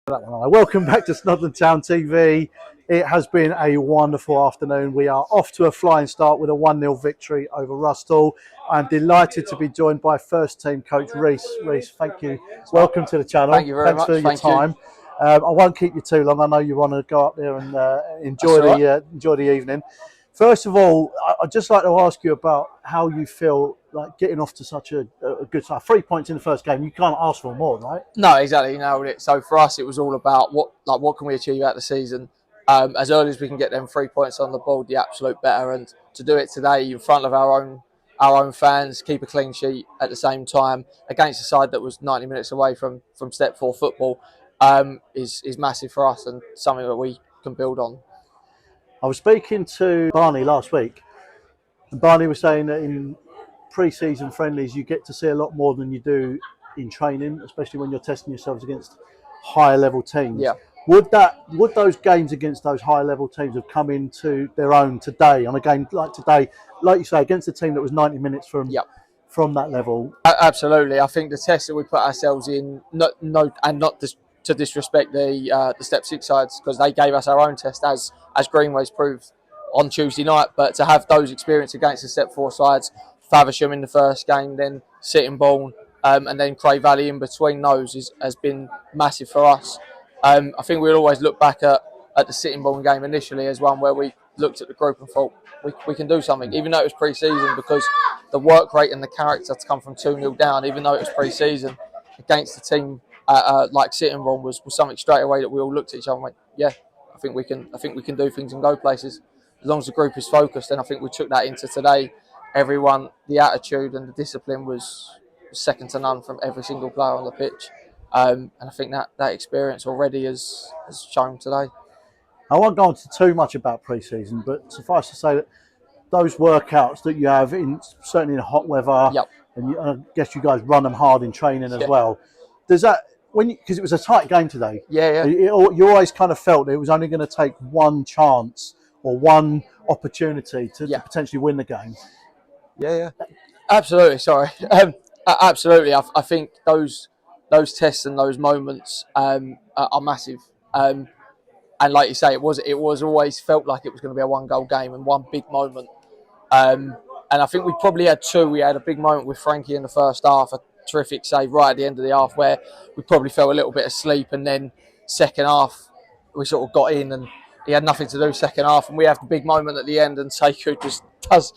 Welcome back to Snodland Town TV. It has been a wonderful afternoon. We are off to a flying start with a 1-0 victory over Rusthall. I'm delighted to be joined by first team coach Rhys. Rhys, thank you. Welcome to the channel. Thank you very Thanks much. for your Thank you. time. I won't keep you too long. I know you want to go up there and enjoy That's all right. enjoy the evening. First of all, I'd just like to ask you about how you feel like getting off to such a good start. 3 points in the first game. You can't ask for more, right? No, exactly. You nailed it. So for us, it was all about what can we achieve out the season. As early as we can get them 3 points on the board, the absolute better. And to do it today in front of our own fans, keep a clean sheet at the same time against a side that was 90 minutes away from Step 4 football is massive for us and something that we can build on. I was speaking to Barney last week, and Barney was saying that in pre-season friendlies you get to see a lot more than you do in training, especially when you're testing yourselves against higher level teams. Yeah. Would those games against those higher level teams have come into their own today on a game like today, like you say, against a team that was 90 minutes Yep. from that level? Absolutely. I think the test that we put ourselves in, not to disrespect the Step 6 sides, because they gave us our own test as Greenway's proved on Tuesday night. But to have those experience against the Step 4 sides, Faversham in the first game, then Sittingbourne, and then Cray Valley in between those has been massive for us. I think we'll always look back at the Sittingbourne game initially as one where we looked at the group and thought we can do something, even though it was pre-season, because the work rate and the character to come from 2-0 down, even though it was pre-season, against a team like Sittingbourne was something straight away that we all looked at each other and went, yeah, I think we can do things and go places. As long as the group is focused, and I think we took that into today. Everyone, the attitude and the discipline was second to none from every single player on the pitch. And I think that experience already has shown today. I won't go into too much about pre-season, but suffice to say that those workouts that you have certainly in hot weather, Yep. and I guess you guys run them hard in training as Yeah. well. Does that because it was a tight game today? Yeah. You always kind of felt it was only going to take one chance or one opportunity to potentially win the game. Yeah. Absolutely. Sorry. Absolutely. I think those tests and those moments are massive. And like you say, it was always felt like it was going to be a one-goal game and one big moment. And I think we probably had two. We had a big moment with Frankie in the first half, a terrific save right at the end of the half where we probably fell a little bit asleep. And then second half, we sort of got in and he had nothing to do second half. And we have the big moment at the end and Sekou just does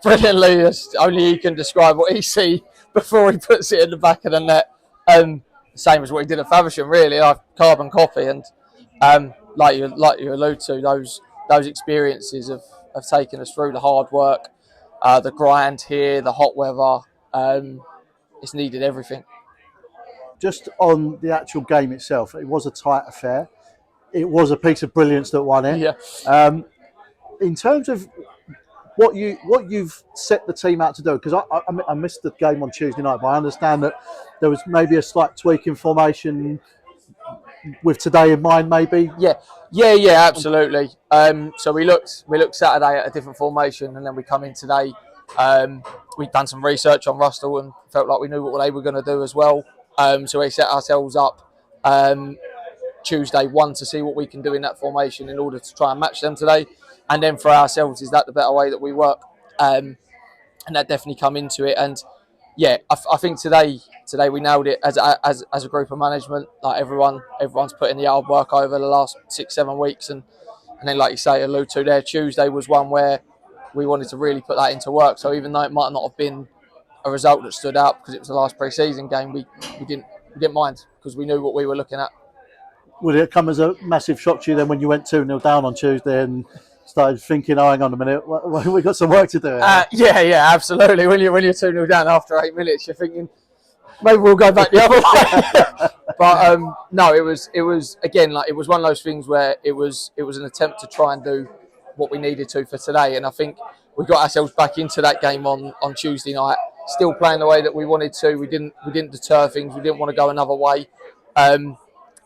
brilliantly. Only he can describe what he sees before he puts it in the back of the net. Same as what he did at Faversham, really, like carbon copy. And like you allude to, those experiences have taken us through the hard work, the grind here, the hot weather. It's needed everything. Just on the actual game itself, it was a tight affair. It was a piece of brilliance that won it. Yeah. In terms of what you've set the team out to do, because I missed the game on Tuesday night, but I understand that there was maybe a slight tweak in formation with today in mind, maybe. Yeah, absolutely. So we looked Saturday at a different formation, and then we come in today. We'd done some research on Rusthall and felt like we knew what they were going to do as well. So we set ourselves up Tuesday to see what we can do in that formation in order to try and match them today. And then for ourselves, is that the better way that we work? And that definitely come into it. And yeah, I think today we nailed it as a group of management. Like everyone's put in the hard work over the last 6-7 weeks, and then like you say, allude to there, Tuesday was one where we wanted to really put that into work. So even though it might not have been a result that stood out because it was the last pre-season game, we didn't mind because we knew what we were looking at. Would it come as a massive shock to you then when you went 2-0 down on Tuesday and started thinking, oh, hang on a minute, we've got some work to do? Yeah, absolutely. When you're 2-0 down after 8 minutes, you're thinking maybe we'll go back the other way. But no, it was again, like, it was one of those things where it was an attempt to try and do what we needed to for today, and I think we got ourselves back into that game on Tuesday night, still playing the way that we wanted to. We didn't deter things. We didn't want to go another way.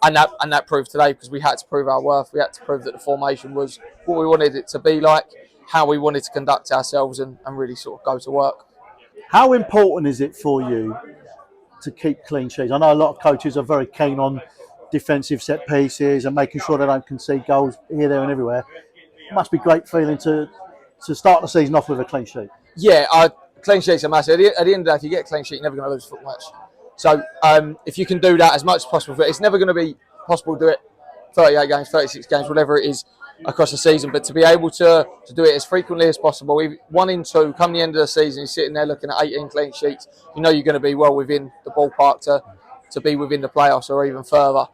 And that proved today, because we had to prove our worth. We had to prove that the formation was what we wanted it to be like, how we wanted to conduct ourselves, and really sort of go to work. How important is it for you to keep clean sheets? I know a lot of coaches are very keen on defensive set pieces and making sure they don't concede goals here, there, and everywhere. It must be a great feeling to start the season off with a clean sheet. Yeah, clean sheets are massive. At the end of the day, if you get a clean sheet, you're never going to lose a football match. So if you can do that as much as possible, but it's never going to be possible to do it 38 games, 36 games, whatever it is across the season. But to be able to do it as frequently as possible, 1 in 2, come the end of the season, you're sitting there looking at 18 clean sheets, you know you're going to be well within the ballpark to be within the playoffs or even further.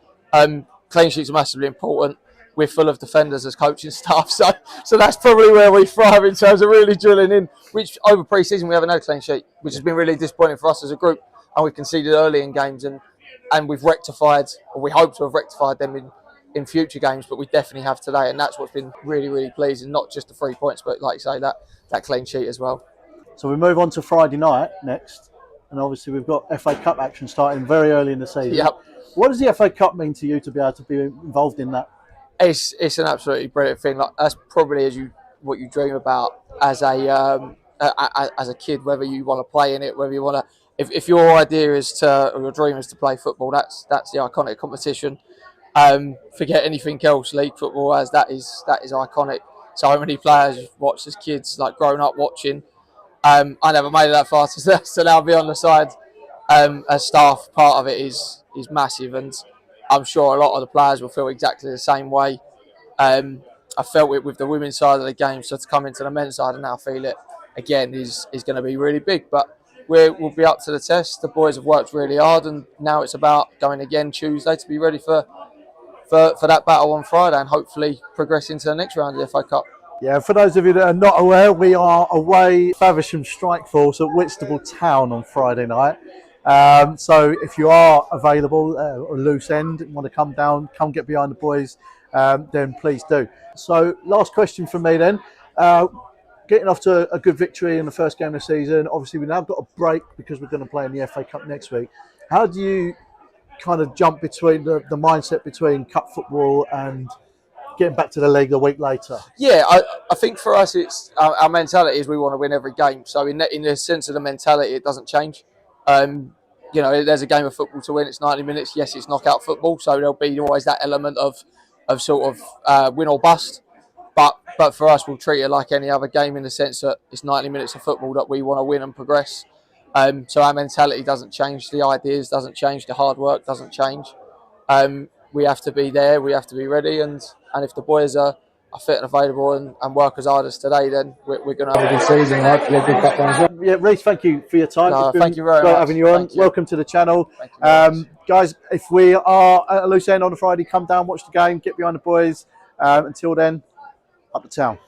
Clean sheets are massively important. We're full of defenders as coaching staff, so that's probably where we thrive in terms of really drilling in. Which over pre-season we have no clean sheet, which has been really disappointing for us as a group, and we conceded early in games, and we've rectified, or we hope to have rectified them in future games, but we definitely have today, and that's what's been really, really pleasing. Not just the 3 points, but like you say, that clean sheet as well. So we move on to Friday night next, and obviously we've got FA Cup action starting very early in the season. Yep. What does the FA Cup mean to you to be able to be involved in that? It's an absolutely brilliant thing. Like, that's probably what you dream about as a kid, whether you want to play in it, whether you want to. If your idea is to, or your dream is to play football, that's the iconic competition. Forget anything else. League football, as that is iconic. So many players you've watched as kids, like growing up watching. I never made it that far to now be on the side as staff. Part of it is massive, and I'm sure a lot of the players will feel exactly the same way. I felt it with the women's side of the game, so to come into the men's side and now feel it again is going to be really big. But we'll be up to the test. The boys have worked really hard, and now it's about going again Tuesday to be ready for that battle on Friday, and hopefully progress into the next round of the FA Cup. Yeah, for those of you that are not aware, we are away Faversham Strike Force at Whitstable Town on Friday night. So if you are available or loose end, want to come down, come get behind the boys, then please do. So last question from me then. Getting off to a good victory in the first game of the season. Obviously, we've now got a break because we're going to play in the FA Cup next week. How do you kind of jump between the mindset between cup football and getting back to the league a week later? Yeah, I think for us, it's our mentality is we want to win every game. So in the sense of the mentality, it doesn't change. There's a game of football to win. It's 90 minutes. Yes, it's knockout football, so there'll be always that element of sort of win or bust. But for us, we'll treat it like any other game in the sense that it's 90 minutes of football that we want to win and progress. So our mentality doesn't change. The ideas doesn't change. The hard work doesn't change. We have to be there. We have to be ready. And if the boys are fit and available and work as hard as today, then we're going to have a good season. Hopefully a good cup run as well. Yeah, Rhys, thank you for your time. No, it's been thank you very great much. having you on. Thank you. Welcome to the channel. Thank you guys, if we are at a loose end on a Friday, come down, watch the game, get behind the boys. Until then, up the town.